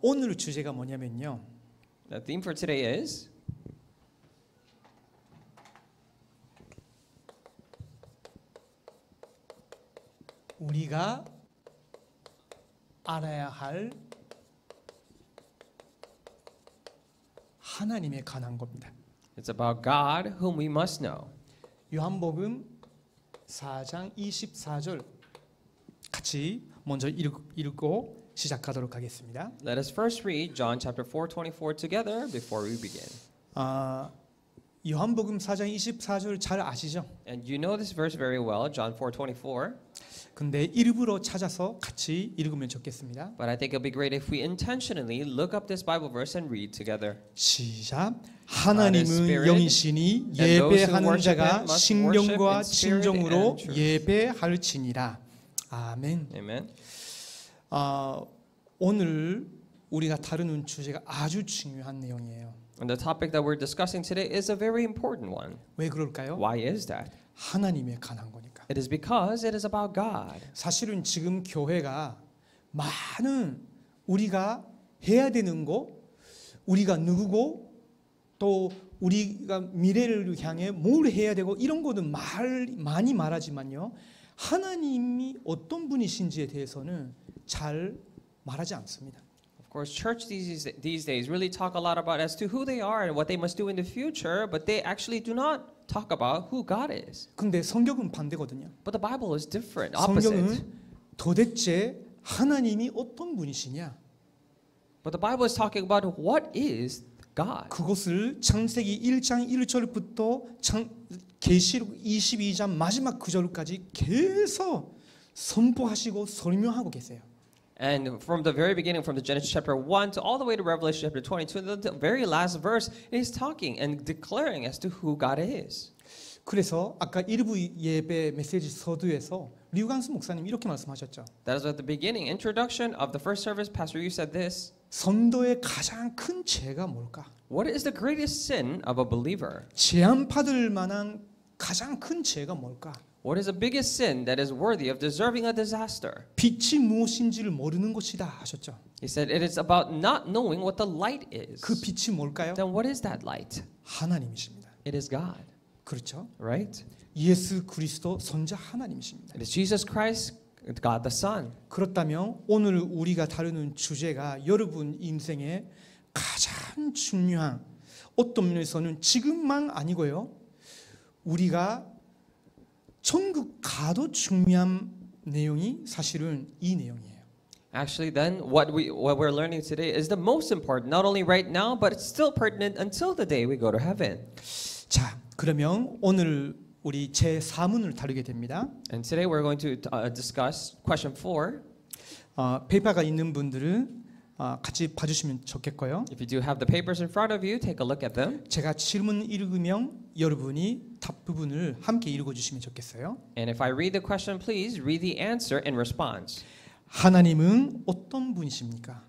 오늘 주제가 뭐냐면요. The theme for today is 우리가 알아야 할 하나님에 관한 겁니다. it's about God whom we must know. 요한복음 4장 24절 같이 먼저 읽고 시작하도록 하겠습니다. Let us first read John chapter 4:24 together before we begin. 요한복음 4장 24절 잘 아시죠? And you know this verse very well, John 4:24. 근데 일부러 찾아서 같이 읽으면 좋겠습니다. But I think it'll be great if we intentionally look up this Bible verse and read together. 시작. 하나님은 영이시니 예배하는 자가 신령과 진정으로 예배할지니라. 아멘. Amen. 오늘 우리가 다루는 주제가 아주 중요한 내용이에요. And the topic that we're discussing today is a very important one. 왜 그럴까요? Why is that? 하나님에 관한 거니까. It is because it is about God. 사실은 지금 교회가 많은 우리가 해야 되는 거, 우리가 누구고 또 우리가 미래를 향해 뭘 해야 되고 이런 거는 많이 말하지만요. 하나님이 어떤 분이신지에 대해서는 잘 말하지 않습니다. Of course, church these days really talk a lot about as to who they are and what they must do in the future, but they actually do not talk about who God is. 근데 성경은 반대거든요. But the Bible is different, opposite. 성경은 도대체 하나님이 어떤 분이시냐? But the Bible is talking about what is God. 그것을 창세기 1장 1절부터 계시록 22장 마지막 구절까지 계속 선포하시고 설명하고 계세요. And from the very beginning, from the Genesis chapter 1 to all the way to Revelation chapter 22, the very last verse is talking and declaring as to who God is. 그래서 아까 일부 예배 메시지 서두에서 류광수 목사님 이렇게 말씀하셨죠. That is at the beginning, introduction of the first service, Pastor Yu said this. 성도의 가장 큰 죄가 뭘까? What is the greatest sin of a believer? 제한받을 만한 가장 큰 죄가 뭘까? What is the biggest sin that is worthy of deserving a disaster? 빛이 무엇인지를 모르는 것이다 하셨죠. He said it is about not knowing what the light is. 그 빛이 뭘까요? Then what is that light? 하나님이십니다. It is God, 그렇죠? right? 예수 그리스도 선자 하나님이십니다. It is Jesus Christ, God the Son. 그렇다면 오늘 우리가 다루는 주제가 여러분 인생에 가장 중요한 어떤 면에서는 지금만 아니고요. 우리가 천국 가도 중요한 내용이 사실은 이 내용이에요. Actually, then what we're learning today is the most important, not only right now, but it's still pertinent until the day we go to heaven. 자, 그러면 오늘 우리 제 4문을 다루게 됩니다. And today we're going to discuss question 4. 페이퍼가 있는 분들은 같이 봐주시면 좋겠고요. If you do have the papers in front of you, take a look at them. 제가 질문 읽으면 여러분이 답 부분을 함께 읽어주시면 좋겠어요. And if I read the question, please read the answer in response. 하나님은 어떤 분이십니까?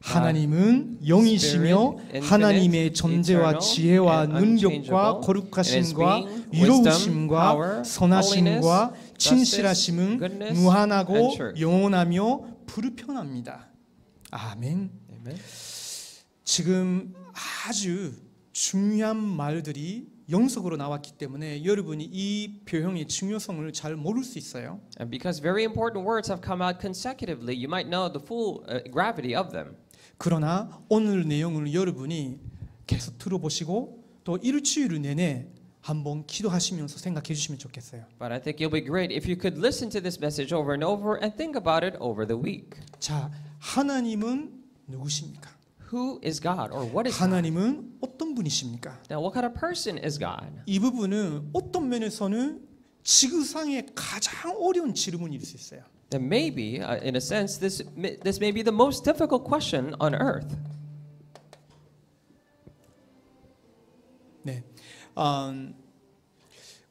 하나님은 영이시며 하나님의 존재와 지혜와 능력과 거룩하심과 위로우심과 선하심과 진실하심은 무한하고 영원하며 불편합니다. 아멘. 지금 아주 중요한 말들이 영속으로 나왔기 때문에 여러분이 이 표현의 중요성을 잘 모를 수 있어요. And because very important words have come out consecutively, you might know the full gravity of them. 그러나 오늘 내용을 여러분이 계속 들어보시고 또 일주일 내내 한번 기도하시면서 생각해 주시면 좋겠어요. But I think it'll be great if you could listen to this message over and over and think about it over the week. 자, 하나님은 누구십니까? Who is God or what is God? 하나님은 어떤 분이십니까? Now, what kind of person is God? 이 부분은 어떤 면에서는 지구상의 가장 어려운 질문일 수 있어요. And maybe, in a sense, this may be the most difficult question on earth. 네,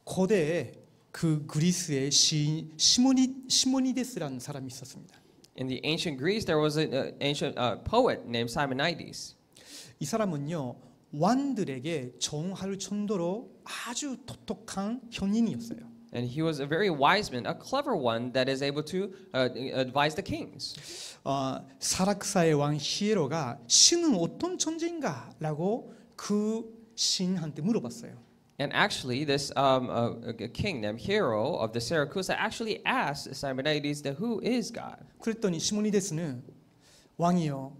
고대에 그 그리스의 시인 시모니데스라는 사람이 있었습니다. In the ancient Greece, there was an ancient poet named Simonides. 이 사람은요 왕들에게 정할 정도로 아주 똑똑한 현인이었어요. And he was a very wise man, a clever one that is able to advise the kings. 사락사의 왕 히에로가 신은 어떤 존재인가라고 그 신한테 물어봤어요. And actually, this a king named Hero of the Syracuse actually asked Simonides that who is God. 그랬더니 시모니데스는 왕이여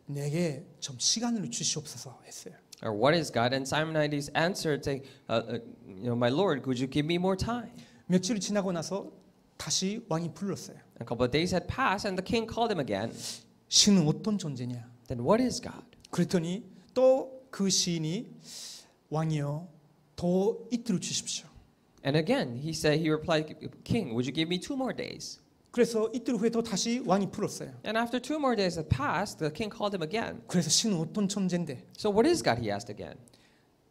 내게 좀 시간을 주시옵소서 했어요. Or what is God? And Simonides answered, saying, my Lord, could you give me more time? 며칠 지나고 나서 다시 왕이 불렀어요. A couple of days had passed, and the king called him again. 신은 어떤 존재냐? Then what is God? 그랬더니 또 그 시인이 왕이여 더 이틀을 주십시오. And again, he replied, King, would you give me 2 more days? 그래서 이틀 후에 또 다시 왕이 불렀어요. And after 2 more days had passed, the king called him again. 그래서 신은 어떤 존재인데? So what is God? He asked again.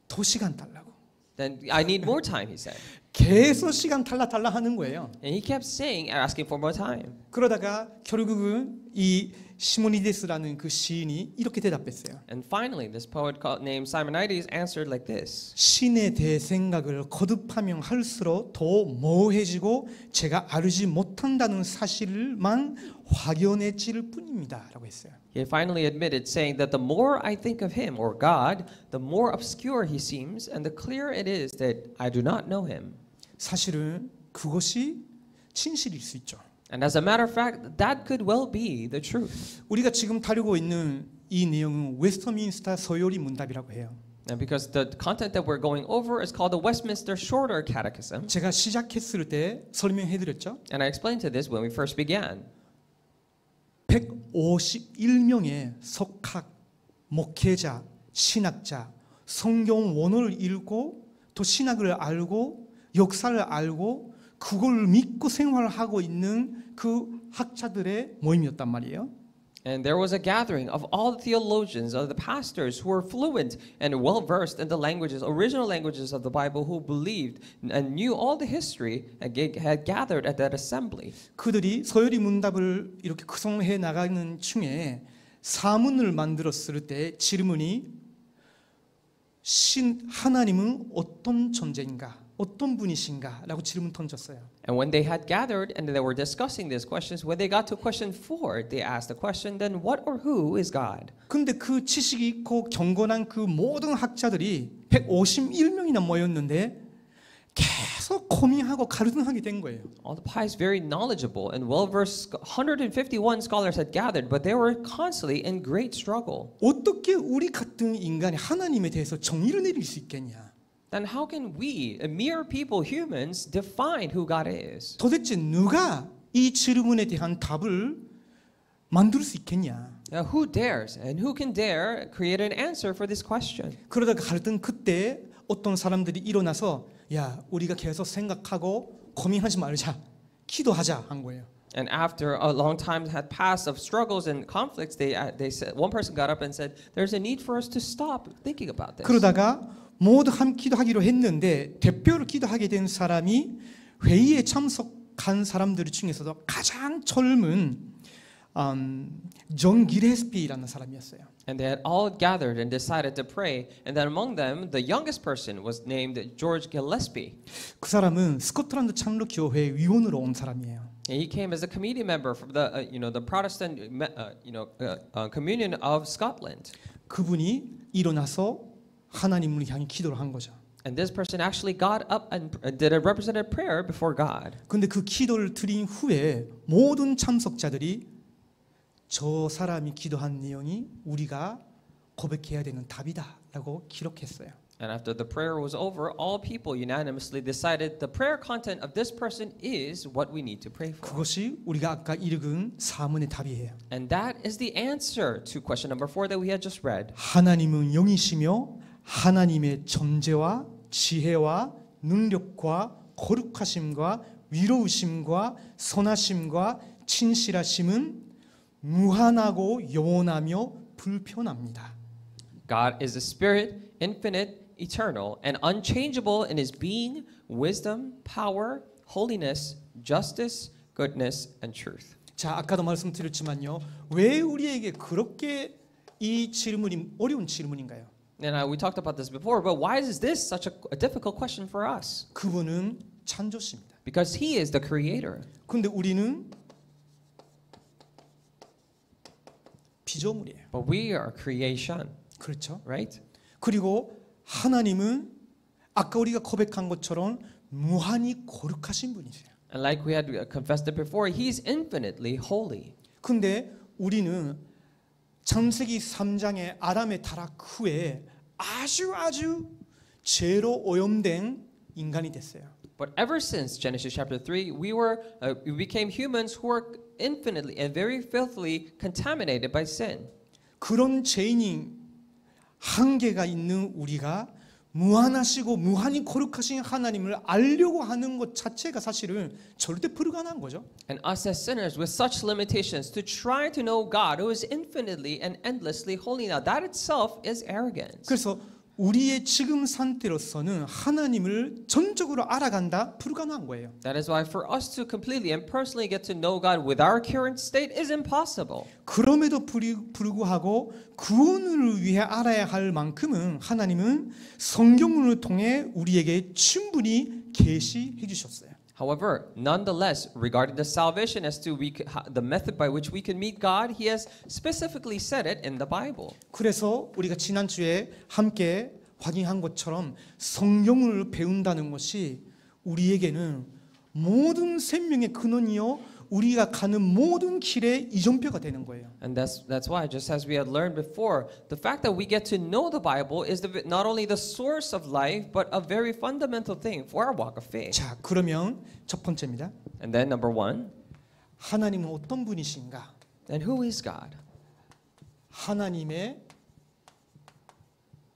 더 시간 달라고. Then I need more time, he said. 계속 시간 달라 하는 거예요. And he kept asking for more time. 그러다가 결국은 이 시모니데스라는 그 시인이 이렇게 대답했어요. And finally, this poet named Simonides answered like this. 신에 대해 생각을 거듭하면 할수록 더 모호해지고 제가 알지 못한다는 사실만 확연해질 뿐입니다라고 했어요. He finally admitted, saying that the more I think of him, or God, the more obscure he seems, and the clearer it is that I do not know him. 사실은 그것이 진실일 수 있죠. And as a matter of fact, that could well be the truth. 우리가 지금 다루고 있는 이 내용은 웨스터민스터 서요리 문답이라고 해요. And because the content that we're going over is called the Westminster Shorter Catechism. 제가 시작했을 때 설명해드렸죠. And I explained to this when we first began. 151명의 석학, 목회자, 신학자, 성경 원어를 읽고 또 신학을 알고 역사를 알고 그걸 믿고 생활하고 있는 그 학자들의 모임이었단 말이에요. And there was a gathering of all the theologians, of the pastors who were fluent and well versed in the languages, original languages of the Bible, who believed and knew all the history and had gathered at that assembly. 그들이 서열이 문답을 이렇게 구성해 나가는 중에 사문을 만들었을 때 질문이 하나님은 어떤 존재인가? 어떤 분이신가라고 질문 던졌어요. And when they had gathered and they were discussing these questions, when they got to question 4, they asked the question, then what or who is God? 근데 그 지식이 있고 경건한 그 모든 학자들이 151명이나 모였는데 계속 고민하고 가르등하게 된 거예요. All the pious, very knowledgeable and well-versed 151 scholars had gathered, but they were constantly in great struggle. 어떻게 우리 같은 인간이 하나님에 대해서 정의를 내릴 수 있겠냐? Then how can we, mere people, humans, define who God is? 도대체 누가 이 질문에 대한 답을 만들 수 있겠냐? Now, who dares and who can dare create an answer for this question? 그러다가 갈등 그때 어떤 사람들이 일어나서 야 우리가 계속 생각하고 고민하지 말자 기도하자 한 거예요. And after a long time had passed of struggles and conflicts, they said, one person got up and said, "There's a need for us to stop thinking about this." 그러다가 모두 함께 기도하기로 했는데 대표로 기도하게 된 사람이 회의에 참석한 사람들 중에서도 가장 젊은 존 길레스피라는 사람이었어요. And they had all gathered and decided to pray. And then among them, the youngest person was named George Gillespie. 그 사람은 스코틀랜드 장로 교회 위원으로 온 사람이에요. And he came as a committee member from the the Protestant Communion of Scotland. 그분이 일어나서 하나님을 향해 기도를 한 거죠. And this person actually got up and did a representative prayer before God. 근데 그 기도를 드린 후에 모든 참석자들이 저 사람이 기도한 내용이 우리가 고백해야 되는 답이다라고 기록했어요. And after the prayer was over, all people unanimously decided the prayer content of this person is what we need to pray for. 그것이 우리가 아까 읽은 사문의 답이에요. And that is the answer to question number 4 that we had just read. 하나님은 영이시며 하나님의 존재와 지혜와 능력과 거룩하심과 위로우심과 선하심과 진실하심은 무한하고 영원하며 불편합니다. God is a spirit, infinite, eternal, and unchangeable in his being, wisdom, power, holiness, justice, goodness, and truth. 자, 아까도 말씀드렸지만요. 왜 우리에게 그렇게 이 질문이 어려운 질문인가요? And we talked about this before, but why is this such a difficult question for us? 그분은 창조주입니다. because He is the creator. 그런데 우리는 피조물이에요. But we are creation, 그렇죠? right? 그리고 하나님은 아까 우리가 고백한 것처럼 무한히 거룩하신 분이세요. And like we had confessed it before, He's infinitely holy. 근데 우리는 창세기 3장의 아담의 타락 후에 아주 죄로 오염된 인간이 됐어요. But ever since Genesis chapter 3, we became humans who were infinitely and very filthily contaminated by sin. 그런 죄인이 한계가 있는 우리가 무한하시고 무한히 거룩하신 하나님을 알려고 하는 것 자체가 사실은 절대 불가능한 거죠. And us as sinners with such limitations to try to know God who is infinitely and endlessly holy now, that itself is arrogance. 그래서 우리의 지금 상태로서는 하나님을 전적으로 알아간다 불가능한 거예요. That is why for us to completely and personally get to know God with our current state is impossible. 그럼에도 불구하고 구원을 위해 알아야 할 만큼은 하나님은 성경을 통해 우리에게 충분히 계시해 주셨어요. However, nonetheless, regarding the salvation as to the method by which we can meet God, He has specifically said it in the Bible. 그래서 우리가 지난주에 함께 확인한 것처럼 성경을 배운다는 것이 우리에게는 모든 생명의 근원이요 우리가 가는 모든 길의 이정표가 되는 거예요. And that's why, just as we had learned before, the fact that we get to know the Bible is not only the source of life, but a very fundamental thing for our walk of faith. 자, 그러면 첫 번째입니다. And then number one, 하나님은 어떤 분이신가? then who is God? 하나님의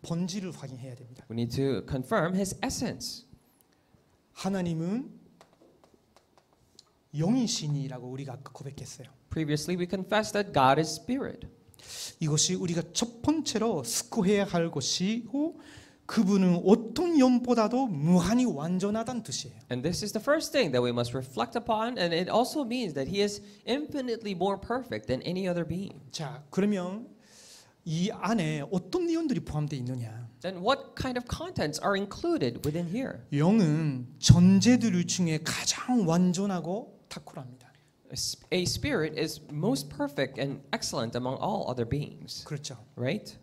본질을 확인해야 됩니다. We need to confirm His essence. 하나님은 영이신이라고 우리가 아까 고백했어요. Previously, we confessed that God is spirit. 이것이 우리가 첫 번째로 스코해야 할 것이고 그분은 어떤 영보다도 무한히 완전하다는 뜻이에요. And this is the first thing that we must reflect upon, and it also means that He is infinitely more perfect than any other being. 자, 그러면 이 안에 어떤 내용들이 포함되어 있느냐? Then what kind of contents are included within here? 영은 존재들 중에 가장 완전하고 탁월합니다. A spirit is most perfect and excellent among all other beings, 그렇죠. right?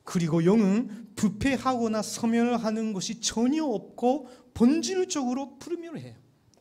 그리고 영은 부패하거나 소멸하는 것이 전혀 없고 본질적으로 불멸해요.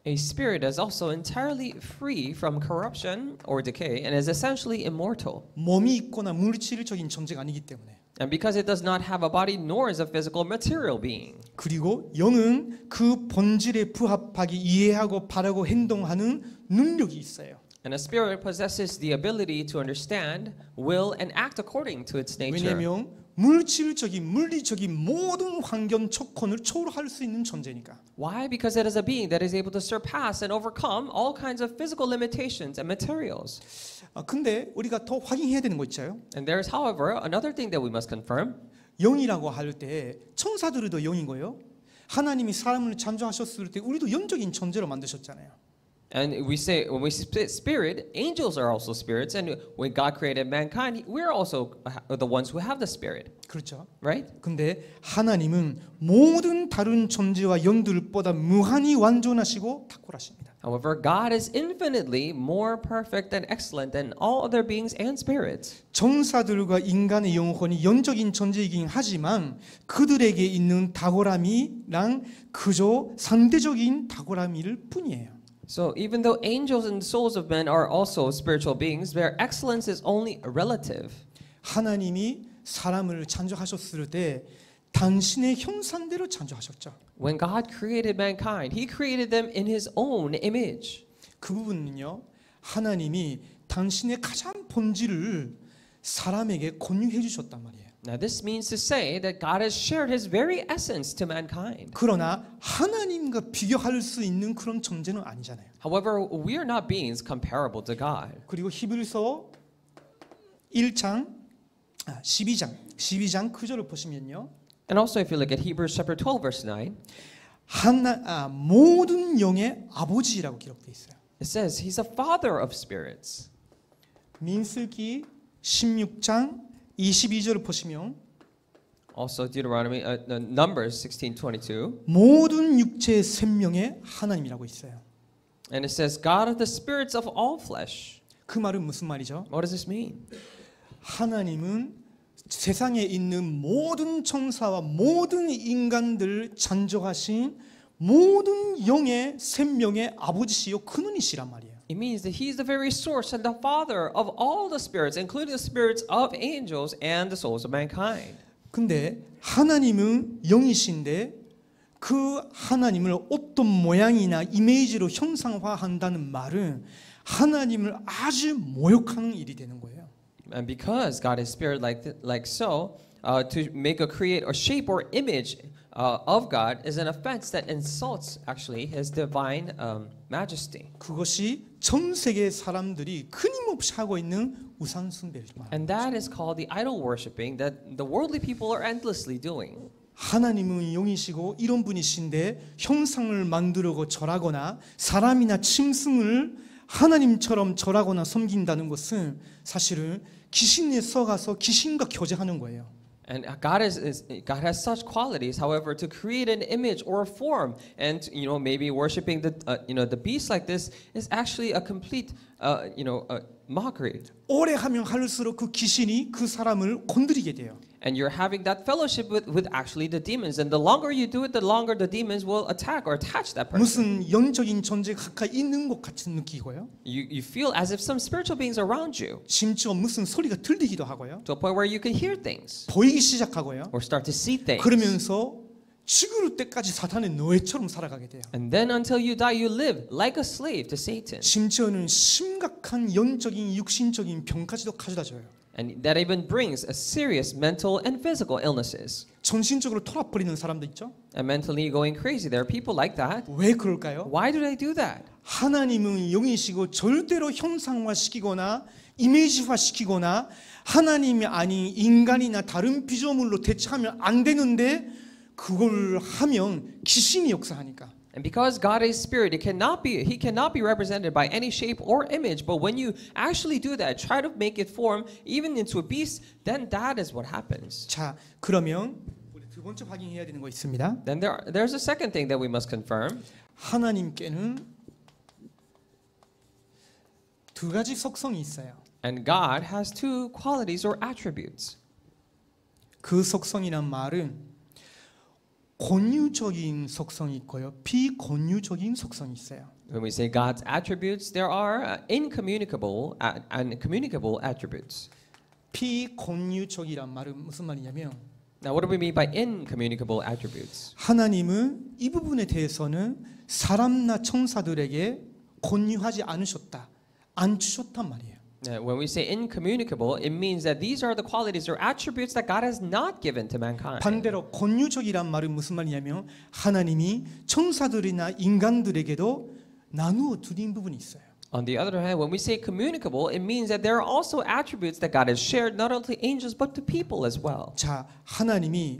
A spirit is also entirely free from corruption or decay and is essentially immortal. 몸이 있거나 물질적인 존재가 아니기 때문에. And because it does not have a body nor is a physical material being. 그리고 영은 그 본질에 부합하게 이해하고 바라고 행동하는 능력이 있어요. And a spirit possesses the ability to understand, will, and act according to its nature. 왜냐하면 물질적인 물리적인 모든 환경 조건을 초월할 수 있는 존재니까. Why? Because it is a being that is able to surpass and overcome all kinds of physical limitations and materials. 근데 우리가 더 확인해야 되는 거 있죠. And there is, however, another thing that we must confirm. 영이라고 할 때 천사들도 영인 거예요. 하나님이 사람을 창조하셨을 때 우리도 영적인 존재로 만드셨잖아요. And we say, when we say spirit, angels are also spirits. And when God created mankind, we're also the ones who have the spirit. 그렇죠. Right? 근데 하나님은 모든 다른 존재와 영들보다 무한히 완전하시고 탁월하십니다. However, God is infinitely more perfect and excellent than all other beings and spirits. 정사들과 인간의 영혼이 영적인 존재이긴 하지만 그들에게 있는 탁월함이랑 그저 상대적인 탁월함일 뿐이에요. So even though angels and souls of men are also spiritual beings, their excellence is only relative. 하나님이 사람을 창조하셨을 때 당신의 형상대로 창조하셨죠. When God created mankind, He created them in His own image. 그 부분은요. 하나님이 당신의 가장 본질을 사람에게 공유해 주셨단 말이에요. Now this means to say that God has shared His very essence to mankind. 그러나 하나님과 비교할 수 있는 그런 존재는 아니잖아요. However, we are not beings comparable to God. 그리고 히브리서 12장 9절을 보시면요. And also if you look at Hebrews chapter 12 verse 9, 모든 영의 아버지라고 기록되어 있어요. it says He's a father of spirits. 민수기 16장 22절을 보시면 Also Deuteronomy, Numbers 16:22. 모든 육체의 생명의 하나님이라고 있어요. And it says, God of the spirits of all flesh. 그 말은 무슨 말이죠? What does this mean? 하나님은 세상에 있는 모든 천사와 모든 인간들을 창조하신 모든 영의 생명의 아버지시요 근원이시란 말이에요. It means that He's the very source and the father of all the spirits, including the spirits of angels and the souls of mankind. 근데 하나님은 영이신데 그 하나님을 어떤 모양이나 이미지로 형상화한다는 말은 하나님을 아주 모욕하는 일이 되는 거예요. And because God is spirit like so, to make a create or shape or image of God is an offense that insults actually His divine majesty. 그것이 전 세계 사람들이 끊임없이 하고 있는 우상 숭배입니다. And that is called the idol worshiping that the worldly people are endlessly doing. 하나님은 영이시고 이런 분이신데 형상을 만들고 절하거나 사람이나 짐승을 하나님처럼 절하거나 섬긴다는 것은 사실은 귀신에 썩어서 귀신과 교제하는 거예요. And God has such qualities. However, to create an image or a form, and maybe worshiping the beast like this is actually a complete mockery. 오래 하면 할수록 그 귀신이 그 사람을 건드리게 돼요. And you're having that fellowship with actually the demons. And the longer you do it, the longer the demons will attack or attach that person. 무슨 영적인 존재가 가까이 있는 것 같은 느끼고요. You feel as if some spiritual beings are around you, 심지어 무슨 소리가 들리기도 하고요. to a point where you can hear things 보이기 시작하고요. or start to see things. 그러면서 죽을 때까지 사탄의 노예처럼 살아가게 돼요. And then until you die, you live like a slave to Satan. 심지어는 심각한 영적인 육신적인 병까지도 가져다 줘요. And that even brings a serious mental and physical illnesses. 정신적으로 돌아버리는 사람도 있죠. And mentally going crazy. There are people like that. 왜 그럴까요? Why do they do that? 하나님은 영이시고 절대로 형상화시키거나 이미지화시키거나 하나님이 아닌 인간이나 다른 피조물로 대체하면 안 되는데 그걸 하면 귀신이 역사하니까. And because God is spirit, He cannot be represented by any shape or image. But when you actually do that, try to make it form even into a beast, then that is what happens. 자, 그러면 우리 두 번째 확인해야 되는 거 있습니다. Then there's a second thing that we must confirm. 하나님께는 두 가지 속성이 있어요. And God has two qualities or attributes. 그 속성이란 말은 권유적인 속성이 있고요. 비권유적인 속성이 있어요. When we say God's attributes, there are incommunicable and communicable attributes. 비권유적이란 말은 무슨 말이냐면 Now, what do we mean by incommunicable attributes? 하나님은 이 부분에 대해서는 사람나 천사들에게 권유하지 않으셨다. 안 주셨단 말이에요. When we say incommunicable, it means that these are the qualities or attributes that God has not given to mankind. 반대로 권유적이란 말은 무슨 말이냐면 하나님이 천사들이나 인간들에게도 나누어 드린 부분이 있어요. On the other hand, when we say communicable, it means that there are also attributes that God has shared not only to angels but to people as well. 자, 하나님이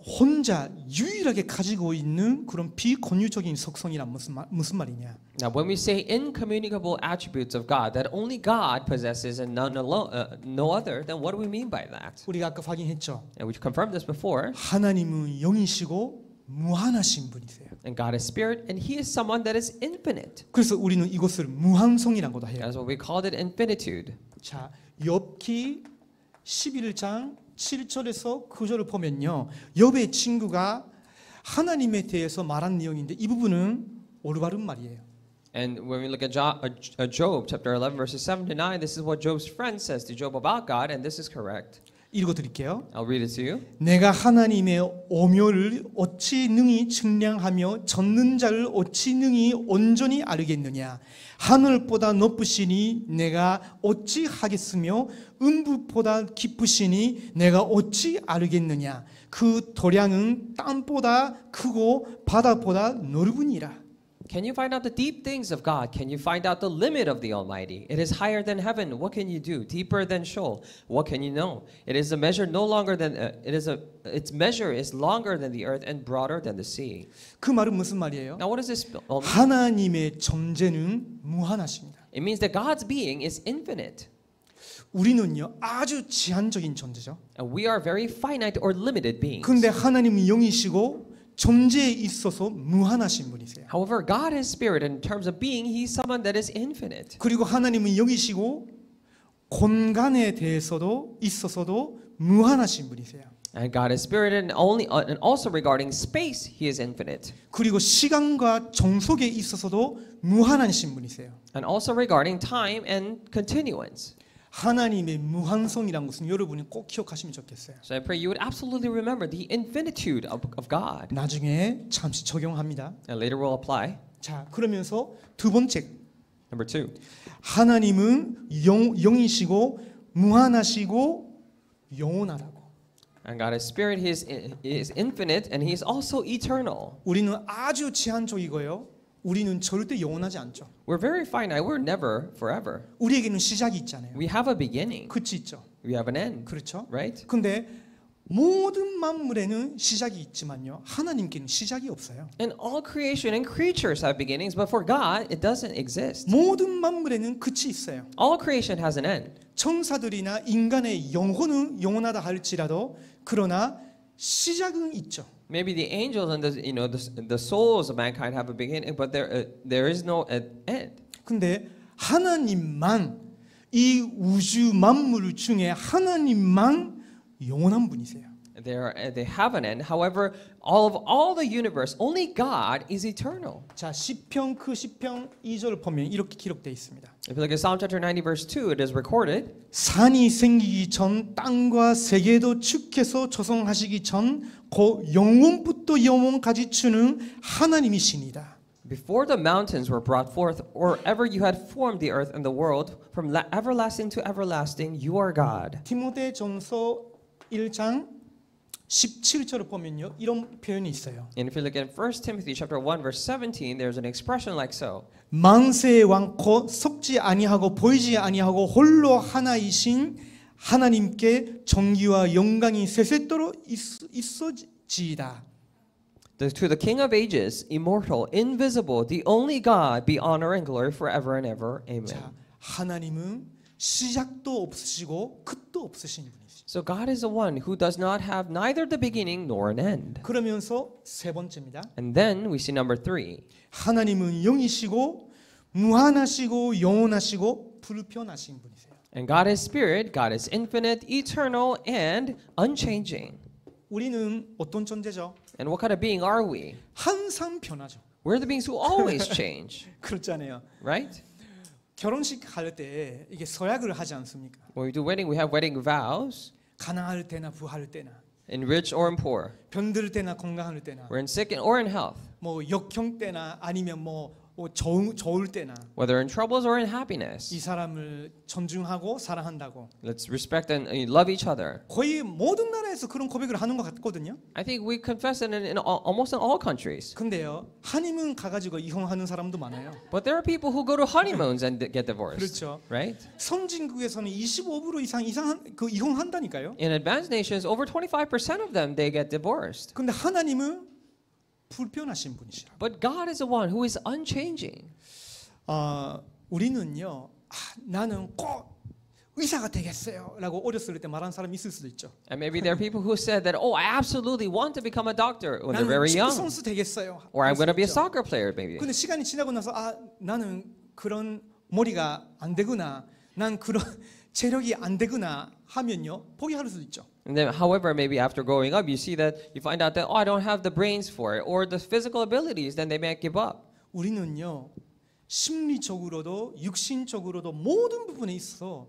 혼자 유일하게 가지고 있는 그런 비권유적인 속성이란 무슨 말이냐? Now, when we say incommunicable attributes of God that only God possesses and none alone, no other, then what do we mean by that? 우리가 아까 확인했죠. And we confirmed this before. 하나님은 영이시고 무한하신 분이세요. And God is spirit, and He is someone that is infinite. 그래서 우리는 이것을 무한성이라고도 해요. That's what we called it, infinitude. 자, 욥기 11장 7절에서 9절을 보면요. 욥의 친구가 하나님에 대해서 말한 내용인데 이 부분은 올바른 말이에요. And when we look at Job chapter 11 verses 7 to 9, this is what Job's friend says to Job about God, and this is correct. 읽어드릴게요. I'll read it to you. 내가 하나님의 오묘를 어찌 능히 측량하며 젖는 자를 어찌 능히 온전히 알겠느냐. 하늘보다 높으시니 내가 어찌 하겠으며 음부보다 깊으시니 내가 어찌 알겠느냐. 그 도량은 땅보다 크고 바다보다 넓으니라. Can you find out the deep things of God? Can you find out the limit of the Almighty? It is higher than heaven. What can you do? Deeper than Sheol. What can you know? It is a measure no longer than its measure is longer than the earth and broader than the sea. 그 말은 무슨 말이에요? Now, what does this mean? 하나님의 존재는 무한하십니다. It means that God's being is infinite. 우리는요 아주 제한적인 존재죠. And we are very finite or limited beings. 근데 하나님은 영이시고 존재에 있어서 무한하신 분이세요. However, God is spirit. In terms of being, He's someone that is infinite. 그리고 하나님은 영이시고 공간에 대해서도 있어서도 무한하신 분이세요. And God is spirit, and also regarding space, He is infinite. 그리고 시간과 정속에 있어서도 무한하신 분이세요. And also regarding time and continuance. 하나님의 무한성이란 것은 여러분이 꼭 기억하시면 좋겠어요. So I pray you would absolutely remember the infinitude of God. 나중에 잠시 적용합니다. And later we'll apply. 자, 그러면서 두 번째, Number 2. 하나님은 영이시고 무한하시고 영원하다고. And God is spirit, He is infinite, and He is also eternal. 우리는 아주 제한적이고요. 우리는 절대 영원하지 않죠. We're very finite. We're never forever. 우리에게는 시작이 있잖아요. We have a beginning. 끝이 있죠. We have an end. 그렇죠? Right? 근데 모든 만물에는 시작이 있지만요. 하나님께는 시작이 없어요. And all creation and creatures have beginnings, but for God, it doesn't exist. 모든 만물에는 끝이 있어요. All creation has an end. 천사들이나 인간의 영혼은 영원하다 할지라도 그러나 시작은 있죠. Maybe the angels and the souls of mankind have a beginning, but there is no end. 근데 하나님만 이 우주 만물 중에 하나님만 영원한 분이세요. They have an end. However, all the universe, only God is eternal. 자, 시편 그 시편 2절을 보면 이렇게 기록되어 있습니다. If you look at Psalm chapter 90 verse 2, it is recorded. 산이 생기기 전 땅과 세계도 축해서 조성하시기 전 그 영원부터 영원까지 주는 하나님이시니다. Before the mountains were brought forth, or ever you had formed the earth and the world, from everlasting to everlasting, you are God. 디모데전서 1장 17절을 보면요. 이런 표현이 있어요. And if you look at 1 Timothy chapter 1 verse 17, there's an expression like so. 만세의 왕 곧 섞지 아니하고 보이지 아니하고 홀로 하나이신 하나님께 정기와 영광이 세세토록 있어지이다. To the King of ages, immortal, invisible, the only God, be honor and glory forever and ever. Amen. 자, 하나님은 시작도 없으시고 끝도 없으신 분이시죠. So God is the one who does not have neither the beginning nor an end. 그러면서 세 번째입니다. And then we see number 3. 하나님은 영이시고 무한하시고 영원하시고 불변하신 분이세요. And God is spirit, God is infinite, eternal, and unchanging. 우리는 어떤 존재죠? And what kind of being are we? 항상 변하죠. We're the beings who always change, 그렇잖아요. right? 결혼식 할 때 이게 서약을 하지 않습니까? When we do wedding, we have wedding vows, 가난할 때나 부할 때나 in rich or in poor. 병들 때나 건강할 때나 We're in sick or in health, 뭐 역경 때나 아니면 뭐 좋을 때나 whether in troubles or in happiness. 이 사람을 존중하고 사랑한다고 Let's respect and love each other. 거의 모든 나라에서 그런 고백을 하는 것 같거든요. I think we confess it almost in all countries. 근데요 한의문 가가지고 이혼하는 사람도 많아요. But there are people who go to honeymoons and get divorced, 그렇죠. right? 선진국에서는 25% 이상한 그 이혼한다니까요. In advanced nations, over 25% of them, they get divorced. 근데 하나님은 불변하신 분이시라. But God is the one who is unchanging. 우리는요 나는 꼭 의사가 되겠어요라고 어렸을 때 말한 사람이 있을 수도 있죠. And maybe there are people who said that, oh, I absolutely want to become a doctor when they're 나는 very 축구 young. 선수 되겠어요. Or I'm going to be a 있죠. soccer player, maybe. 근데 시간이 지나고 나서 나는 그런 머리가 안 되구나. 난 그런 체력이 안 되구나 하면요 포기할 수도 있죠. And then, however, maybe after growing up, you see that you find out that, oh, I don't have the brains for it or the physical abilities, then they might give up. 우리는요 심리적으로도 육신적으로도 모든 부분에 있어서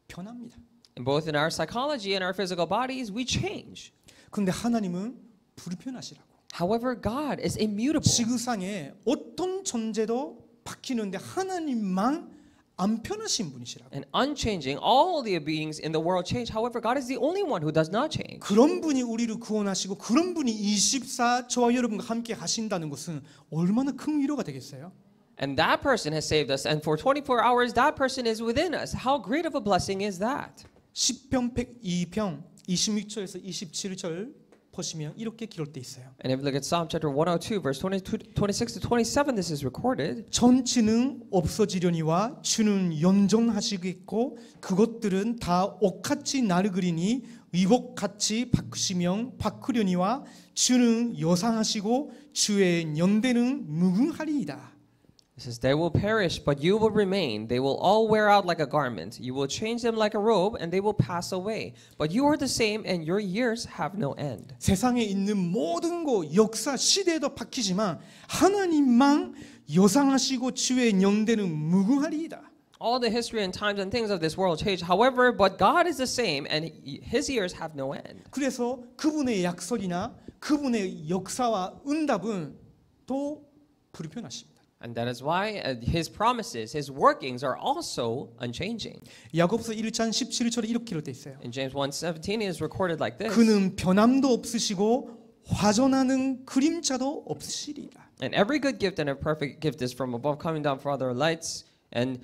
변합니다. And both in our psychology and our physical bodies, we change. 근데 하나님은 불변하시라고. However, God is immutable. 지구상에 어떤 존재도 바뀌는데 하나님만 안 변하신 분이시라고. And unchanging, all the beings in the world change. However, God is the only one who does not change. 그런 분이 우리를 구원하시고 그런 분이 24 저와 여러분과 함께 하신다는 것은 얼마나 큰 위로가 되겠어요? And that person has saved us. And for 24 hours, that person is within us. How great of a blessing is that? 시편 102편 26절에서 27절 보시면 이렇게 기록되어 있어요. And if you look at Psalm chapter 102, verse 26 to 27, this is recorded. 전치는 없어지려니와 주는 연정하시겠고 그것들은 다 옷같이 나르그리니 의복같이 바꾸려니와 주는 여상하시고 주의 연대는 무궁하리이다. It says, they will perish, but you will remain. They will all wear out like a garment. You will change them like a robe, and they will pass away. But you are the same, and your years have no end. 세상에 있는 모든 것, 역사, 시대도 바뀌지만 하나님만 여상하시고 주의 연대는 무궁하리이다. All the history and times and things of this world change. However, but God is the same, and His years have no end. 그래서 그분의 약속이나 그분의 역사와 응답은 또 불변하십니다. And that is why His promises, His workings are also unchanging. 야고보서 1장 17절에 이렇게 기록되어 있어요. In James 1:17 it is recorded like this. 그는 변함도 없으시고 화전하는 그림자도 없으시리라. And every good gift and a perfect gift is from above, coming down from other lights, and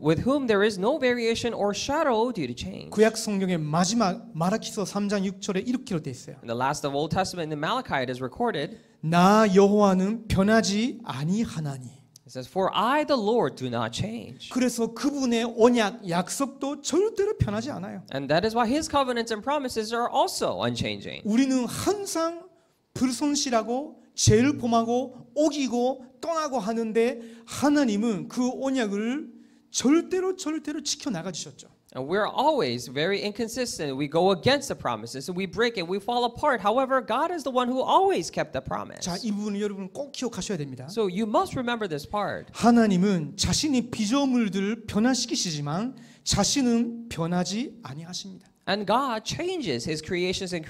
with whom there is no variation or shadow due to change. 구약 성경의 마지막 마라키서 3장 6절에 이렇게 기록되어 있어요. In the last of Old Testament in Malachi it is recorded. 나 여호와는 변하지 아니하나니. It says, "For I, the Lord, do not change." 그래서 그분의 언약 약속도 절대로 변하지 않아요. And that is why His covenants and promises are also unchanging. 우리는 항상 불손실하고 죄를 범하고 오기고 떠나고 하는데 하나님은 그 언약을 절대로 지켜 나가 주셨죠. And we're always very inconsistent. We go against the promises, and we break it, we fall apart. However, God is the one who always kept the promise. 자, 이 부분을 여러분 꼭 기억하셔야 됩니다. So you must remember this part. 하나님은 자신의 피조물들을 변화시키시지만 자신은 변하지 아니하십니다. And God changes His creations and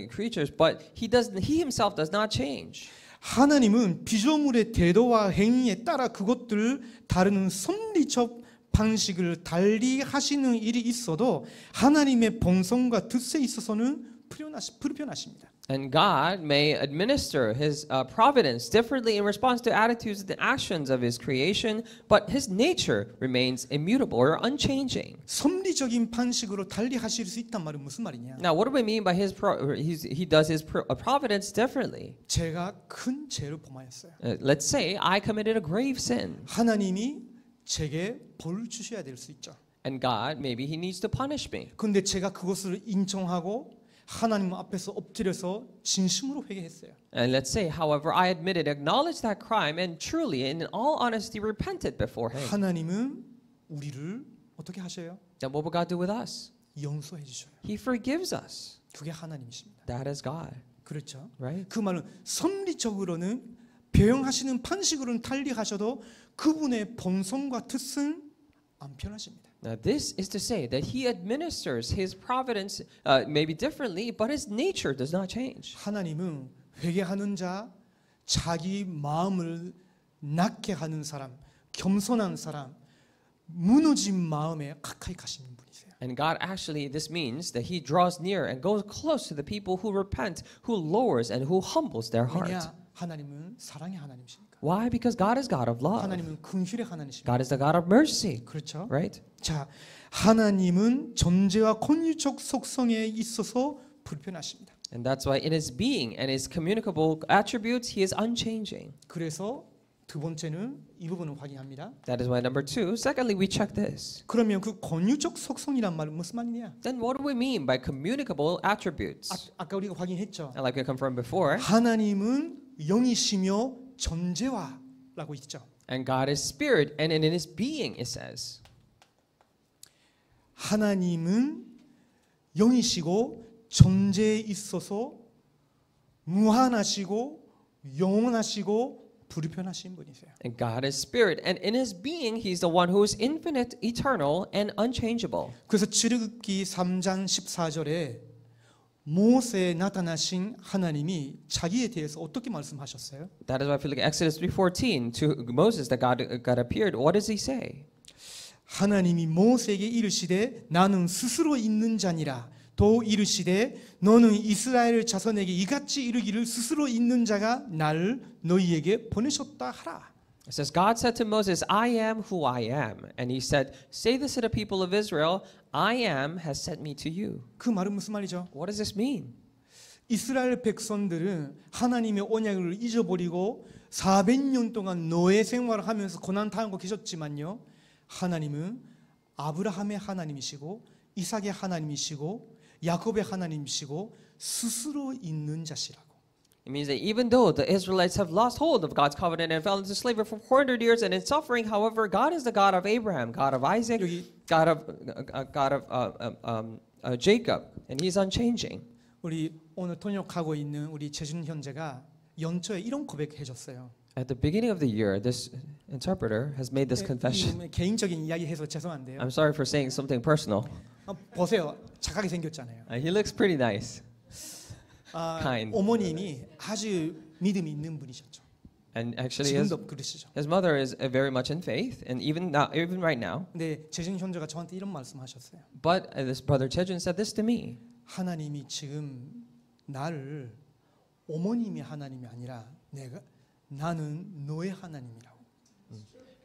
creatures, but He Himself does not change. 하나님은 피조물의 태도와 행위에 따라 그것들을 다루는 섭리적 방식을 달리 하시는 일이 있어도 하나님의 본성과 뜻에 있어서는 불변하십니다. And God may administer His providence differently in response to attitudes and actions of His creation, but His nature remains immutable or unchanging. 섭리적인 방식으로 달리 하실 수 있단 말은 무슨 말이냐? Now, what do we mean by He does His providence differently? 제가 큰 죄를 범하였어요. Let's say I committed a grave sin, 하나님이 제게 벌을 주셔야 될 수 있죠. and God maybe He needs to punish me. 근데 제가 그것을 인정하고 하나님 앞에서 엎드려서 진심으로 회개했어요. And let's say, however, I admitted, acknowledged that crime, and truly, in all honesty, repented before Him. 하나님은 우리를 어떻게 하셔요? Then what will God do with us? 용서해 주셔요. He forgives us. 그게 하나님이십니다. That is God, 그렇죠? right? 그 말은 섭리적으로는 배영하시는 방식으로는 달리 하셔도 그분의 본성과 뜻은 안 변하십니다. Now, this is to say that He administers His providence maybe differently, but His nature does not change. 하나님은 회개하는 자, 자기 마음을 낮게 하는 사람, 겸손한 사람, 무너진 마음에 가까이 가시는 분이세요. And God actually, this means that He draws near and goes close to the people who repent, who lowers and who humbles their heart. 왜냐? 하나님은 사랑의 하나님이십니까? Why? Because God is God of love. 하나님은 긍휼의 하나님이십니다. God is the God of mercy, 그렇죠? right? 자, 하나님은 존재와 권위적 속성에 있어서 불변하십니다. And that's why in His being and His communicable attributes, He is unchanging. 그래서 두 번째는 이 부분을 확인합니다. That is why number two. Secondly, we check this. 그러면 그 권위적 속성이란 말은 무슨 말이냐? Then what do we mean by communicable attributes? 아까 우리가 확인했죠. And like we confirmed before, 하나님은 영이시며 존재와라고 있죠. and God is spirit, and in His being, it says. 하나님은 영이시고 존재에 있어서 무한하시고 영원하시고 불변하신 분이세요. And God is spirit, and in His being, He's the one who is infinite, eternal, and unchangeable. 그래서 출애굽기 3장 14절에 모세에 나타나신 하나님이 자기에 대해서 어떻게 말씀하셨어요? That is why if you look at Exodus 3:14 to Moses, that God appeared, what does He say? 하나님이 모세에게 이르시되 나는 스스로 있는 자니라. 또 이르시되 너는 이스라엘 자손에게 이같이 이르기를 스스로 있는 자가 나를 너희에게 보내셨다 하라. It says, God said to Moses, I am who I am. And He said, say this to the people of Israel, I am has sent me to you. 그 말은 무슨 말이죠? What does this mean? 이스라엘 백성들은 하나님의 언약을 잊어버리고 400년 동안 노예 생활을 하면서 고난 당하고 계셨지만요. 하나님은 아브라함의 하나님이시고 이삭의 하나님이시고 야곱의 하나님이시고 스스로 있는 자시라고. It means that even though the Israelites have lost hold of God's covenant and fell into slavery for 400 years and in suffering, however, God is the God of Abraham, God of Isaac, God of Jacob, and He's unchanging. 우리 오늘 통역하고 있는 우리 재준 형제가 연초에 이런 고백해 줬어요. At the beginning of the year, this interpreter has made this confession. 개인적인 이야기해서 죄송한데요. I'm sorry for saying something personal. 보세요. 착하게 생겼잖아요. He looks pretty nice. kind. 어머님이 아주 믿음이 있는 분이셨죠. And actually, 지금도 그러시죠. his mother is very much in faith, and even right now. 근데 재준 형제가 저한테 이런 말씀하셨어요. But this brother Chejun said this to me. 하나님이 지금 나를 어머님이 하나님이 아니라 나는 너의 하나님이라고.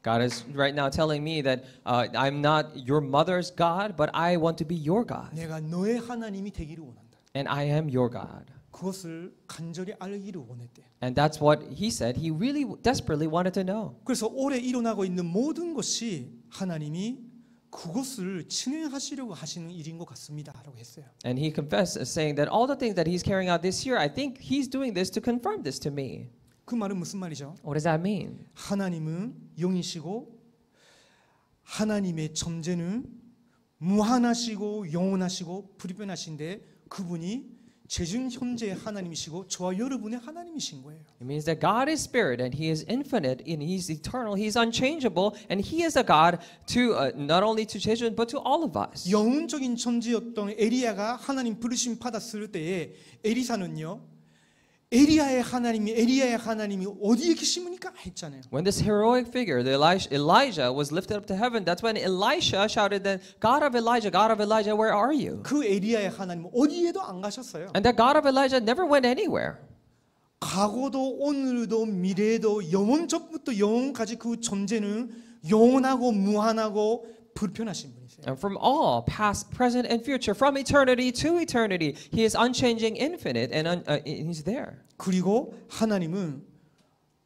God is right now telling me that I'm not your mother's God, but I want to be your God. 내가 너의 하나님이 되기를 원한다. And I am your God. 그것을 간절히 알기를 원했대. And that's what he said. He really desperately wanted to know. 그래서 올해 일어나고 있는 모든 것이 하나님이 그것을 진행하시려고 하시는 일인 것 같습니다라고 했어요. And he confessed, saying that all the things that he's carrying out this year, I think he's doing this to confirm this to me. 그 말은 무슨 말이죠? What does that mean? 하나님은 영이시고 하나님의 존재는 무한하시고 영원하시고 불변하신데 그분이 재준 현재의 하나님이시고 저와 여러분의 하나님이신 거예요. It means that God is spirit and He is infinite and He's eternal. He's unchangeable and He is a God to not only to Chejun but to all of us. 영혼적인 존재였던 에리야가 하나님 부르심 받았을 때에 에리사는요. 에리야의 하나님이 어디에 계십니까? 했잖아요. When this heroic figure, the Elijah, was lifted up to heaven, that's when Elisha shouted that, God of Elijah, where are you? 그 에리야의 하나님은 어디에도 안 가셨어요. And that God of Elijah never went anywhere. 과거도 오늘도 미래도 영원적부터 영원까지 그 존재는 영원하고 무한하고 불변하신 분이세요. And from all, past, present, and future, from eternity to eternity, He is unchanging, infinite, and He's there. 그리고 하나님은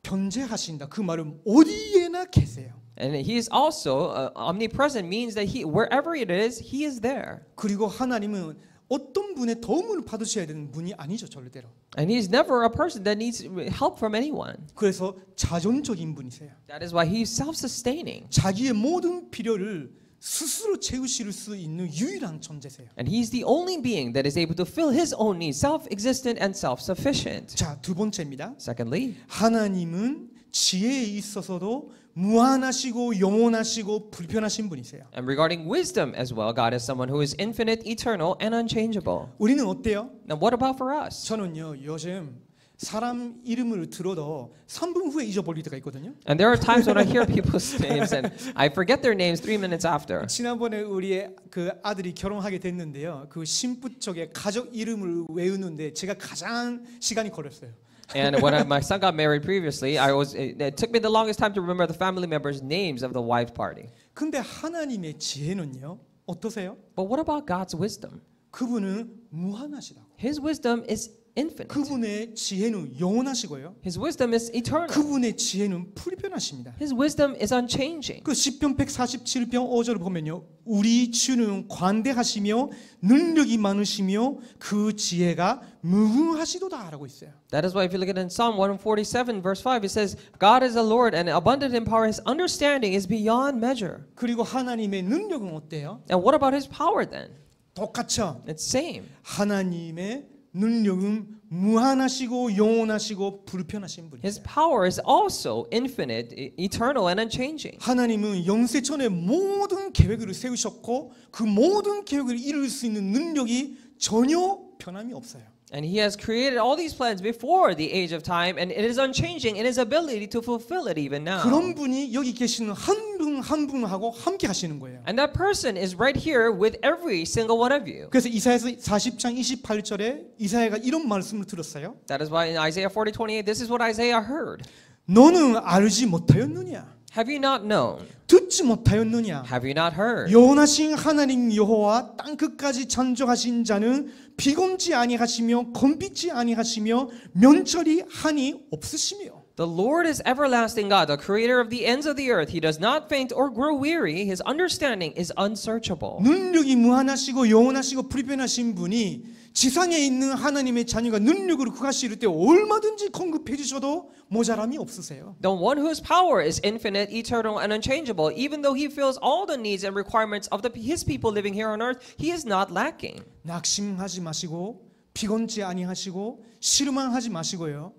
변재하신다. 그 말은 어디에나 계세요. And He is also omnipresent, means that wherever it is, He is there. 그리고 하나님은 어떤 분의 도움을 받으셔야 되는 분이 아니죠, 절대로. And He's never a person that needs help from anyone. 그래서 자존적인 분이세요. That is why He's self-sustaining. 자기의 모든 필요를 스스로 채우실 수 있는 유일한 존재세요. And He's the only being that is able to fill His own needs, self-existent and self-sufficient. 자, 두 번째입니다. Secondly, 하나님은 지혜에 있어서도 무한하시고 영원하시고 불변하신 분이세요. and regarding wisdom as well, God is someone who is infinite, eternal, and unchangeable. 우리는 어때요? Now, what about for us? 저는요, 요즘 사람 이름을 들어도 3분 후에 잊어버릴 때가 있거든요. And there are times when I hear people's names and I forget their names 3 minutes after. 지난번에 우리 그 아들이 결혼하게 됐는데요. 그 신부 쪽에 가족 이름을 외우는데 제가 가장 시간이 걸렸어요. And when my son got married previously, it took me the longest time to remember the family members' names of the wife party. 근데 하나님의 지혜는요. 어떠세요? But what about God's wisdom? 그분은 무한하시다고. His wisdom is infinite. 그분의 지혜는 영원하시고요. His wisdom is eternal. 그분의 지혜는 불변하십니다. His wisdom is unchanging. 그 시편 147편 5절을 보면요. 우리 주는 관대하시며 능력이 많으시며 그 지혜가 무궁하시도다라고 있어요. That is why if you look at it in Psalm 147 verse 5 it says God is the Lord and abundant in power, His understanding is beyond measure. 그리고 하나님의 능력은 어때요? And what about His power then? 똑같죠. It's same. 하나님의 능력은 무한하시고 영원하시고 불변하신 분이세요. His power is also infinite, eternal, and unchanging. 하나님은 영세전에 모든 계획을 세우셨고 그 모든 계획을 이룰 수 있는 능력이 전혀 변함이 없어요. And He has created all these plans before the age of time, and it is unchanging in His ability to fulfill it even now. 그런 분이 여기 계시는 한 분 한 분하고 함께 하시는 거예요. And that person is right here with every single one of you. 그래서 이사야서 40장 28절에 이사야가 이런 말씀을 들었어요. That is why in Isaiah 40:28, this is what Isaiah heard. 너는 알지 못하였느냐? Have you not known? 듣지 못하였느냐? Have you not heard? 영원하신 하나님 여호와 땅 끝까지 창조하신 자는 비곤지 아니하시며 건비지 아니하시며 면철이 한이 없으시며 The Lord is everlasting God, the creator of the ends of the earth. He does not faint or grow weary. His understanding is unsearchable. 능력이 무한하시고 영원하시고 불변하신 분이 지상에 있는 하나님의 자녀가 능력으로 구하시를 때 얼마든지 공급해 주셔도 모자람이 없으세요. The one whose power is infinite, eternal, and unchangeable, even though he fills all the needs and requirements of his people living here on earth, he is not lacking. 낙심하지 마시고 피곤치 아니하시고 실망하지 마시고요.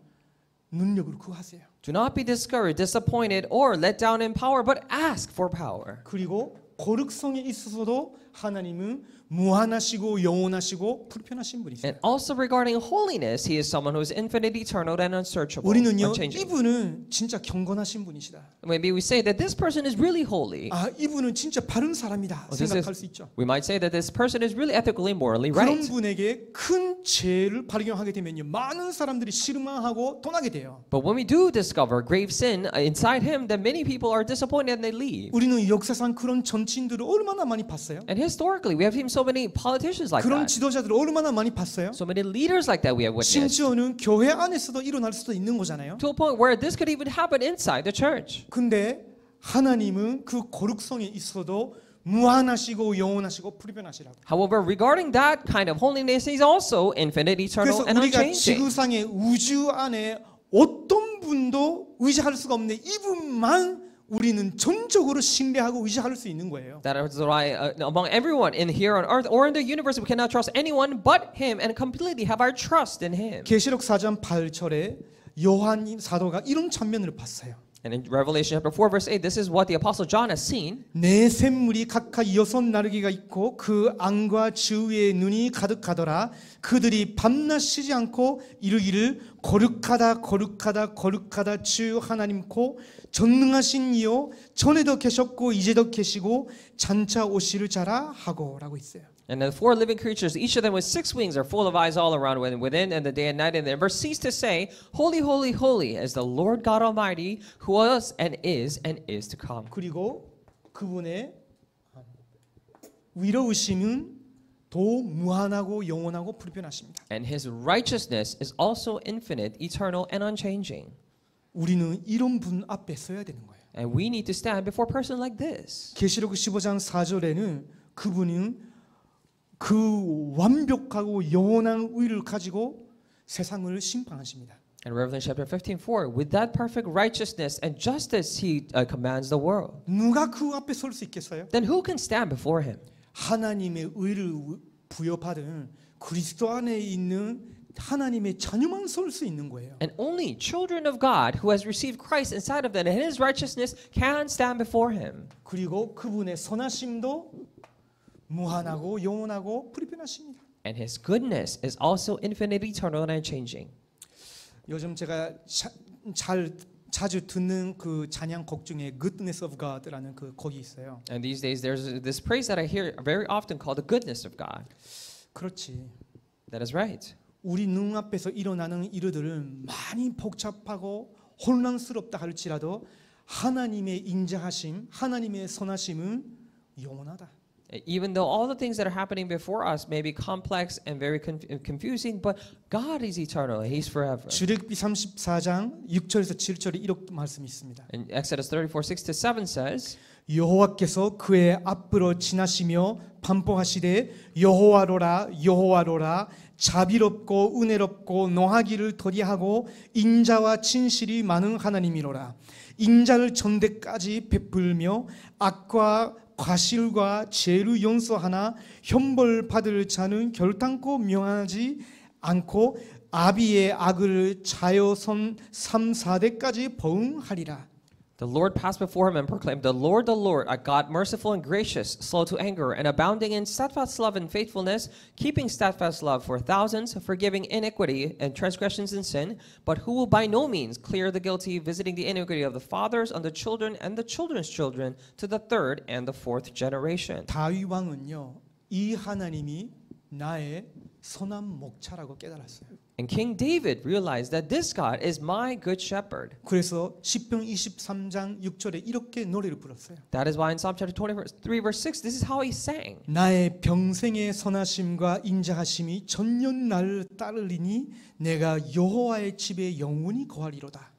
능력으로 구하세요. Do not be discouraged, disappointed, or let down in power, but ask for power. 그리고 거룩성에 있어서도 하나님은 무한하시고 영원하시고 불편하신 분이세요. And also regarding holiness, he is someone who is infinite, eternal, and unsearchable, 우리는요, unchanging. 이분은 진짜 경건하신 분이시다. Maybe we say that this person is really holy. 아, 이분은 진짜 바른 사람이다 this 생각할 is- 수 있죠. We might say that this person is really ethically, morally 그런 right. 분에게 큰 죄를 발견하게 되면요, 많은 사람들이 실망하고 떠나게 돼요. But when we do discover grave sin inside him, then many people are disappointed and they leave. 우리는 역사상 그런 정치인들을 얼마나 많이 봤어요? And historically, we have seen so many politicians like 그런 that. 지도자들을 얼마나 많이 봤어요? So many leaders like that we have witnessed. 심지어는 교회 안에서도 일어날 수도 있는 거잖아요. To a point where this could even happen inside the church. 근데 하나님은 그 거룩성에 있어도 무한하시고 영원하시고 불변하시라고. However, regarding that kind of holiness, he's also infinite, eternal, 그래서 and 우리가 unchanging. 지구상의 우주 안에 어떤 분도 의지할 수가 없는데 이분만 우리는 전적으로 신뢰하고 의지할 수 있는 거예요. That is why among everyone in here on earth or in the universe, we cannot trust anyone but him and completely have our trust in him. 계시록 4장 8절에 요한 사도가 이런 장면을 봤어요. And in Revelation chapter 4, verse 8, this is what the Apostle John has seen. 네 샘물이 각각 6 날개가 있고 그 안과 주위에 눈이 가득하더라. 그들이 밤낮 쉬지 않고 이르기를 거룩하다 거룩하다 거룩하다 주 하나님코 전능하신 이요 전에도 계셨고 이제도 계시고 장차 오시를 자라 하고 라고 있어요. And the 4 living creatures, each of them with 6 wings, are full of eyes all around within and the day and night, and never cease to say, Holy, holy, holy is the Lord God Almighty, who was and is to come. 그리고 그분의 위로우심은 더 무한하고 영원하고 불변하십니다. And his righteousness is also infinite, eternal, and unchanging. 우리는 이런 분 앞에 서야 되는 거예요. And we need to stand before a person like this. 계시록 15장 4절에는 그분은 그 완벽하고 영원한 의를 가지고 세상을 심판하십니다. In Revelation chapter 15:4, with that perfect righteousness and justice, he commands the world. 누가 그 앞에 설 수 있겠어요? Then who can stand before him? 하나님의 의를 부여받은 그리스도 안에 있는 하나님의 자녀만 설 수 있는 거예요. And only children of God who has received Christ inside of them and his righteousness can stand before him. 그리고 그분의 선하심도 무한하고 영원하고 불변하십니다. And his goodness is also infinite, eternal, and unchanging. 요즘 제가 자주 듣는 그 찬양곡 중에 Goodness of God라는 그 곡이 있어요. And these days, there's this praise that I hear very often called the goodness of God. 그렇지. That is right. 우리 눈앞에서 일어나는 일들은 많이 복잡하고 혼란스럽다 할지라도 하나님의 인자하심, 하나님의 선하심은 영원하다. Even though all the things that are happening before us may be complex and very confusing, but God is eternal and He's forever. 출애굽기 34장 6절에서 7절에 이렇게 말씀이 있습니다. And Exodus 34:6-7 says, 여호와께서 그의 앞으로 지나시며 반복하시되 여호와로라 여호와로라 자비롭고 은혜롭고 노하기를 더디하고 인자와 진실이 많은 하나님이로라. 인자를 전대까지 베풀며 악과 과실과 죄를 용서하나 형벌 받을 자는 결단코 명하지 않고 아비의 악을 자여선 3, 4대까지 보응하리라. The Lord passed before him and proclaimed, the Lord, a God merciful and gracious, slow to anger, and abounding in steadfast love and faithfulness, keeping steadfast love for thousands, forgiving iniquity and transgressions and sin, but who will by no means clear the guilty, visiting the iniquity of the fathers on the children and the children's children to the third and the fourth generation. 다윗 왕은요, 이 하나님이 나의 선한 목자라고 깨달았어요. And King David realized that this God is my good shepherd. 그래서 시편 23장 6절에 이렇게 노래를 불렀어요. That is why in Psalm chapter 23 verse 6 this is how he sang. 나의 평생의 선하심과 인자하심이 전년 나를 따르리니 내가 여호와의 집에 영원히 거하리로다.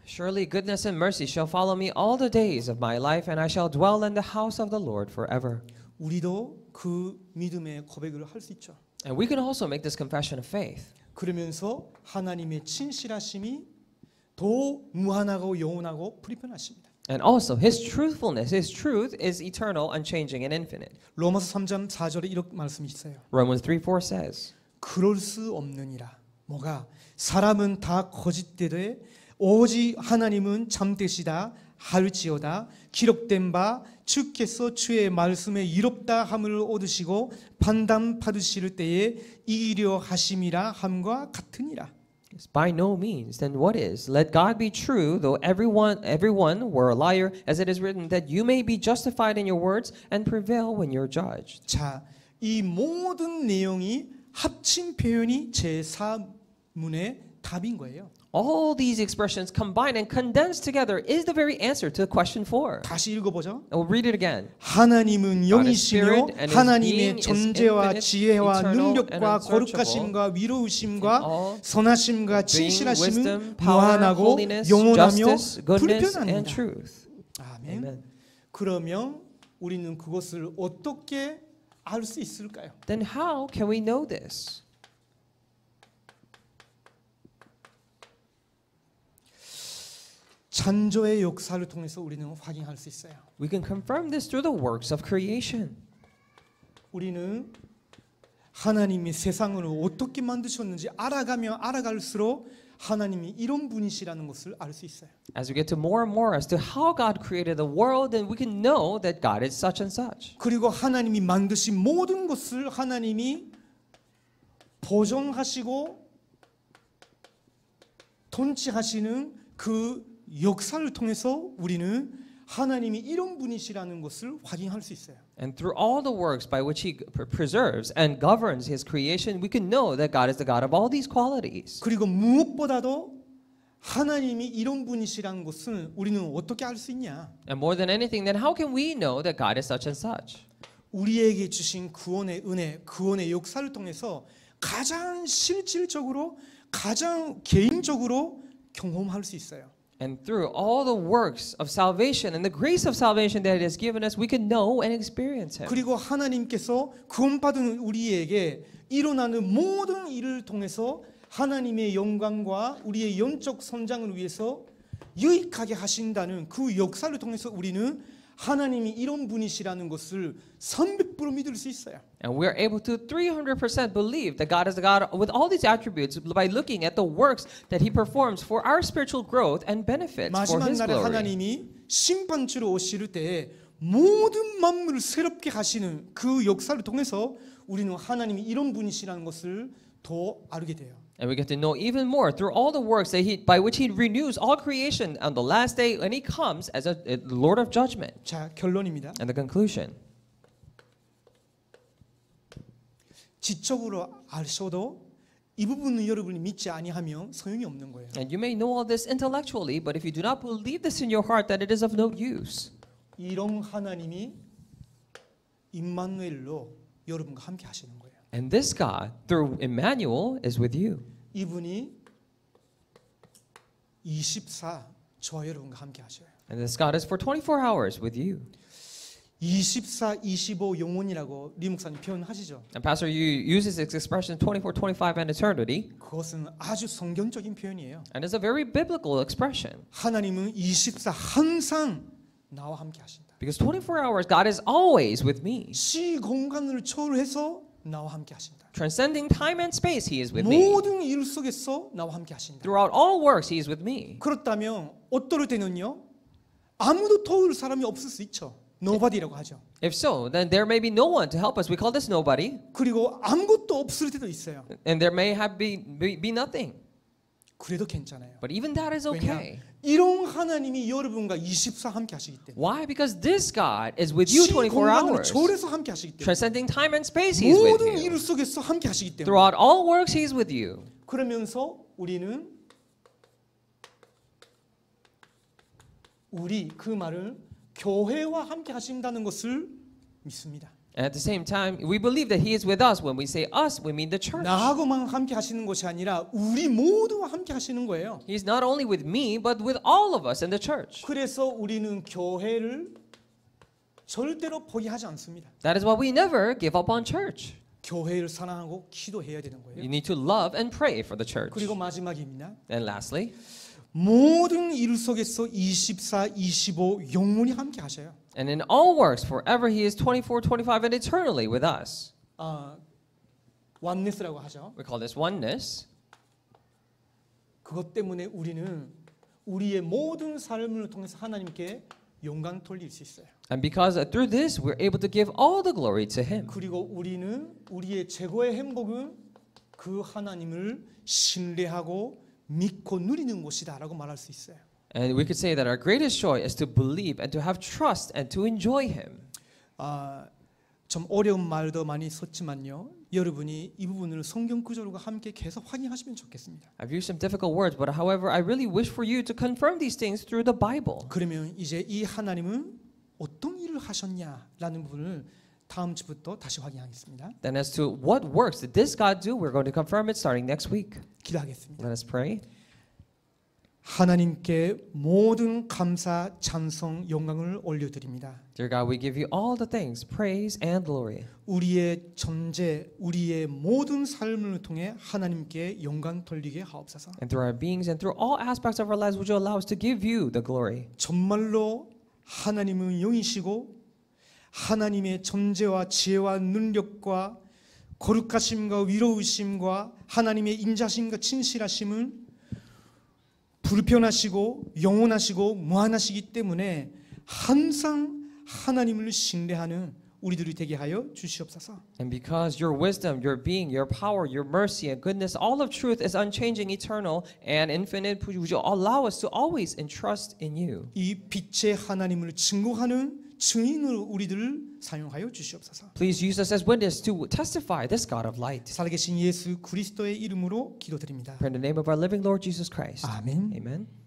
Surely goodness and mercy shall follow me all the days of my life, and I shall dwell in the house of the Lord forever. 우리도 그 믿음의 고백을 할 수 있죠. And we can also make this confession of faith. 그러면서 하나님의 진실하심이 더 무한하고 영원하고 불변하십니다. And also his truthfulness, his truth is eternal, unchanging, and infinite. 로마서 3장 4절에 이렇게 말씀이 있어요. Romans 3:4 says, 그럴 수 없느니라. 뭐가? 사람은 다 거짓되되 오직 하나님은 참되시다 할지어다. 기록된 바 주께서 주의 말씀에 이롭다 함을 얻으시고 판단 받으실 때에 이기려 하심이라 함과 같으니라. by no means, then what is? Let God be true, though everyone were a liar, as it is written, that you may be justified in your words and prevail when you're judged. 자, 이 모든 내용이 합친 표현이 제4문의 답인 거예요. All these expressions combined and condensed together is the very answer to question 4. 다시 읽어보죠. We'll read it again. 하나님은 God is 영이시며 spirit, and his 하나님의 being is 존재와 infinite, 지혜와 eternal, 능력과 and unsearchable. 거룩하심과 위로우심과 In all 선하심과 being, 진실하심은 wisdom, power, 무한하고 holiness, 영원하며 justice, goodness, and 불변합니다. truth. 아멘. Amen. 그러면 우리는 그것을 어떻게 알 수 있을까요? Then how can we know this? 창조의 역사를 통해서 우리는 확인할 수 있어요. We can confirm this through the works of creation. 우리는 하나님이 세상을 어떻게 만드셨는지 알아가면 알아갈수록 하나님이 이런 분이시라는 것을 알 수 있어요. As we get to more and more as to how God created the world, then we can know that God is such and such. 그리고 하나님이 만드신 모든 것을 하나님이 보존하시고 통치하시는 그 역사를 통해서 우리는 하나님이 이런 분이시라는 것을 확인할 수 있어요. And through all the works by which He preserves and governs His creation, we can know that God is the God of all these qualities. 그리고 무엇보다도 하나님이 이런 분이시라는 것은 우리는 어떻게 알 수 있냐? And more than anything, then how can we know that God is such and such? 우리에게 주신 구원의 은혜, 구원의 역사를 통해서 가장 실질적으로, 가장 개인적으로 경험할 수 있어요. And through all the works of salvation and the grace of salvation that He has given us, we can know and experience Him. 그리고 하나님께서 구원받은 우리에게 일어나는 모든 일을 통해서 하나님의 영광과 우리의 영적 성장을 위해서 유익하게 하신다는 그 역사를 통해서 우리는 하나님이 이런 분이시라는 것을 300% 믿을 수 있어요. And we are able to 300% believe that God is the God with all these attributes by looking at the works that He performs for our spiritual growth and benefits for 마지막 His 날에 glory. 하나님이 심판주로 오실 때에 모든 만물을 새롭게 하시는 그 역사를 통해서 우리는 하나님이 이런 분이시라는 것을 더 알게 돼요. And we get to know even more through all the works that by which He renews all creation on the last day when He comes as a Lord of judgment. 자, 결론입니다. And the conclusion. 지적으로 아셔도 이 부분은 여러분이 믿지 아니하면 소용이 없는 거예요. And you may know all this intellectually, but if you do not believe this in your heart, then it is of no use. 이런 하나님이 임마누엘로 여러분과 함께 하시는 거예요. And this God, through Emmanuel, is with you. 이분이 24 저와 여러분과 함께 하셔요. And this God is for 24 hours with you. 24, 25 영혼이라고 리 목사님 표현하시죠. And Pastor, you use this expression 24, 25, and eternity. 그것은 아주 성경적인 표현이에요. And it's a very biblical expression. 하나님은 24 항상 나와 함께 하신다. Because 24 hours, God is always with me. 시 공간을 초월해서 나와 함께 하신다. Transcending time and space, He is with me. 모든 일 속에서 나와 함께 하신다. Throughout all works, He is with me. 그렇다면 어떨 때는요, 아무도 도울 사람이 없을 수 있죠. nobody라고 하죠. If so, then there may be no one to help us. We call this nobody. 그리고 아무것도 없을 때도 있어요. And there may have be nothing. 그래도 괜찮아요. But even that is okay. 이런 하나님이 여러분과 24 함께 하시기 때문에. Why? Because this God is with you 24 공간을 hours. 초월해서 함께 하시기 때문에. Transcending time and space, He is with 모든 you. 일 속에서 함께 하시기 때문에. Throughout all works, He is with you. 그러면서 우리는 그 말을 교회와 함께 하신다는 것을 믿습니다. And at the same time, we believe that He is with us. When we say us, we mean the church. 나하고만 함께 하시는 것이 아니라 우리 모두와 함께 하시는 거예요. He's not only with me, but with all of us in the church. 그래서 우리는 교회를 절대로 포기하지 않습니다. That is why we never give up on church. 교회를 사랑하고 기도해야 되는 거예요. You need to love and pray for the church. 그리고 마지막입니다. And lastly, 모든 일 속에서 24, 25 영원히 함께 하셔요. and in all works, forever He is 24, 25, and eternally with us. 원네스라고 하죠. We call this oneness. 그것 때문에 우리는 우리의 모든 삶을 통해서 하나님께 영광 돌릴 수 있어요. And because through this, we're able to give all the glory to Him. 그리고 우리는 우리의 최고의 행복은 그 하나님을 신뢰하고 믿고 누리는 것이다라고 말할 수 있어요. And we could say that our greatest joy is to believe and to have trust and to enjoy Him. 좀 어려운 말도 많이 썼지만요. 여러분이 이 부분을 성경 구절과 함께 계속 확인하시면 좋겠습니다. I've used some difficult words, but however, I really wish for you to confirm these things through the Bible. 그러면 이제 이 하나님은 어떤 일을 하셨냐라는 부분을 다음 주부터 다시 확인하겠습니다. Then as to what works did this God do, we're going to confirm it starting next week. 기도하겠습니다. Let us pray. 하나님께 모든 감사, 찬송, 영광을 올려드립니다. Dear God, we give you all the thanks, praise and glory. 우리의 존재, 우리의 모든 삶을 통해 하나님께 영광 돌리게 하옵소서. And through our beings and through all aspects of our lives, would you allow us to give you the glory? 정말로 하나님은 영이시고 하나님의 존재와 지혜와 능력과 거룩하심과 위로우심과 하나님의 인자심과 진실하심은 불변하시고 영원하시고 무한하시기 때문에 항상 하나님을 신뢰하는 우리들이 되게 하여 주시옵소서. And because your wisdom, your being, your power, your mercy and goodness, all of truth is unchanging, eternal and infinite, would you allow us to always entrust in you? 이 빛의 하나님을 증거하는 증인으로 우리들을 사용하여 주시옵소서. Please use us as witness to testify this God of light. 살아계신 예수 그리스도의 이름으로 기도드립니다. Pray in the name of our living Lord Jesus Christ. 아멘. Amen.